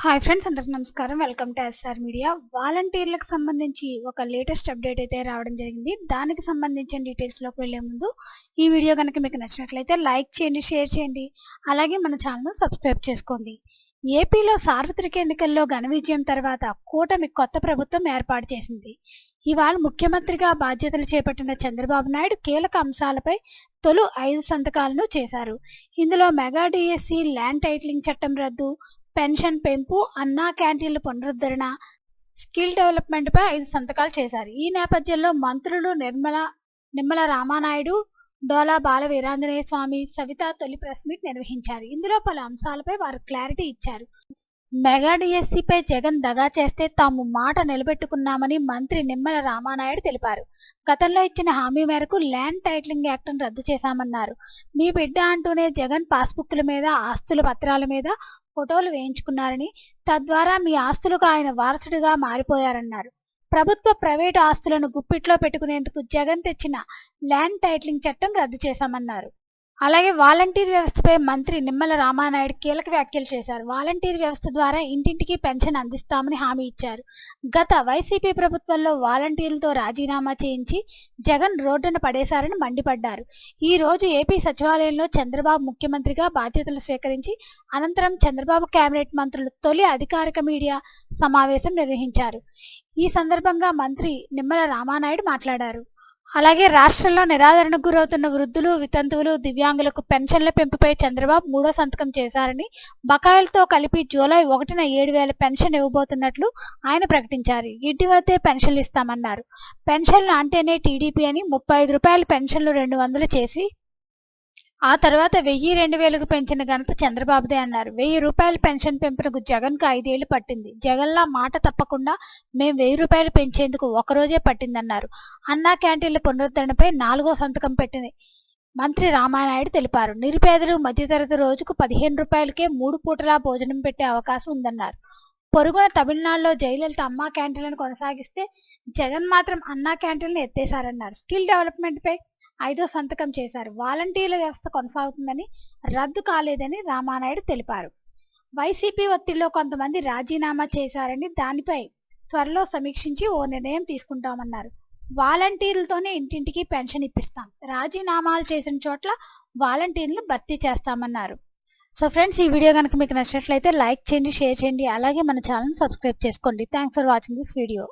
Hi friends, అందరికి నమస్కారం. Welcome to SR media. వాలంటీర్లకు సంబంధించి ఒక లేటెస్ట్ అప్డేట్ అయితే రావడం జరిగింది. దానికి సంబంధించిన డీటెయిల్స్లోకి వెళ్లే ముందు ఈ వీడియో కనుక మీకు నచ్చినట్లయితే లైక్ చేయండి, షేర్ చేయండి, అలాగే మన ఛానల్ను సబ్స్క్రైబ్ చేసుకోండి. ఏపీలో సార్వత్రిక ఎన్నికల్లో ఘన విజయం తర్వాత కూటమి కొత్త ప్రభుత్వం ఏర్పాటు చేసింది. ఇవాళ ముఖ్యమంత్రిగా బాధ్యతలు చేపట్టిన చంద్రబాబు నాయుడు కీలక అంశాలపై తొలి 5 సంతకాలను చేశారు. ఇందులో మెగా డిఎస్సి, ల్యాండ్ టైటిలింగ్ చట్టం రద్దు, పెన్షన్ పెంపు, అన్నా క్యాంటీన్ల పునరుద్ధరణ, స్కిల్ డెవలప్మెంట్ పై 5 సంతకాలు చేశారు. ఈ నేపథ్యంలో మంత్రులు నిమ్మల రామానాయుడు, డోలా బాల వీరాంజనేయ స్వామి, సవిత తొలి ప్రెస్ మీట్ నిర్వహించారు. ఇందులో పలు అంశాలపై వారు క్లారిటీ ఇచ్చారు. మెగా డిఎస్సిపై జగన్ దగా చేస్తే తాము మాట నిలబెట్టుకున్నామని మంత్రి నిమ్మల రామానాయుడు తెలిపారు. గతంలో ఇచ్చిన హామీ మేరకు ల్యాండ్ టైటిలింగ్ యాక్ట్ను రద్దు చేశామన్నారు. మీ బిడ్డ అంటూనే జగన్ పాస్బుక్ల మీద, ఆస్తుల పత్రాల మీద ఫోటోలు వేయించుకున్నారని, తద్వారా మీ ఆస్తులకు ఆయన వారసుడిగా మారిపోయారన్నారు. ప్రభుత్వ, ప్రైవేటు ఆస్తులను గుప్పిట్లో పెట్టుకునేందుకు జగన్ తెచ్చిన ల్యాండ్ టైటిలింగ్ చట్టం రద్దు చేశామన్నారు. అలాగే వాలంటీర్ వ్యవస్థపై మంత్రి నిమ్మల రామానాయుడు కీలక వ్యాఖ్యలు చేశారు. వాలంటీర్ వ్యవస్థ ద్వారా ఇంటింటికి పెన్షన్ అందిస్తామని హామీ ఇచ్చారు. గత వైసీపీ ప్రభుత్వంలో వాలంటీర్లతో రాజీనామా చేయించి జగన్ రోడ్డున పడేశారని మండిపడ్డారు. ఈ రోజు ఏపీ సచివాలయంలో చంద్రబాబు ముఖ్యమంత్రిగా బాధ్యతలు స్వీకరించి అనంతరం చంద్రబాబు కేబినెట్ మంత్రులు తొలి అధికారిక మీడియా సమావేశం నిర్వహించారు. ఈ సందర్భంగా మంత్రి నిమ్మల రామానాయుడు మాట్లాడారు. అలాగే రాష్ట్రంలో నిరాదరణకు గురవుతున్న వృద్ధులు, వితంతువులు, దివ్యాంగులకు పెన్షన్ల పెంపుపై చంద్రబాబు 3వ సంతకం చేశారని, బకాయిలతో కలిపి జూలై 1న 7,000 పెన్షన్ ఇవ్వబోతున్నట్లు ఆయన ప్రకటించారు. ఇంటి వద్దే పెన్షన్లు ఇస్తామన్నారు. పెన్షన్లు అంటేనే టీడీపీ అని 35 రూపాయల పెన్షన్లు 200 చేసి ఆ తర్వాత 1000-2000కు పెంచిన ఘనత చంద్రబాబుదే అన్నారు. 1000 రూపాయల పెన్షన్ పెంపునకు జగన్కు 5 ఏళ్లు పట్టింది. జగన్లా మాట తప్పకుండా మేం 1000 రూపాయలు పెంచేందుకు ఒకరోజే పట్టిందన్నారు. అన్నా క్యాంటీన్ల పునరుద్ధరణపై 4వ సంతకం పెట్టింది మంత్రి రామానాయుడు తెలిపారు. నిరుపేదలు, మధ్యతరగతి రోజుకు 15 రూపాయలకే 3 పూటలా భోజనం పెట్టే అవకాశం ఉందన్నారు. పొరుగున తమిళనాడులో జయలలిత అమ్మా క్యాంటీన్లను కొనసాగిస్తే జగన్ మాత్రం అన్నా క్యాంటీన్లను ఎత్తేశారన్నారు. స్కిల్ డెవలప్మెంట్ పై 5వ సంతకం చేశారు. వాలంటీర్ల వ్యవస్థ కొనసాగుతుందని, రద్దు కాలేదని రామానాయుడు తెలిపారు. వైసీపీ ఒత్తిడిలో కొంతమంది రాజీనామా చేశారని, దానిపై త్వరలో సమీక్షించి ఓ నిర్ణయం తీసుకుంటామన్నారు. వాలంటీర్లతోనే ఇంటింటికి పెన్షన్ ఇప్పిస్తాం. రాజీనామాలు చేసిన చోట్ల వాలంటీర్లను భర్తీ చేస్తామన్నారు. సో ఫ్రెండ్స్, ఈ వీడియో కనుక మీకు నచ్చినట్లయితే లైక్ చేయండి, షేర్ చేయండి, అలాగే మన ఛానల్ సబ్స్క్రైబ్ చేసుకోండి. Thanks for watching this video.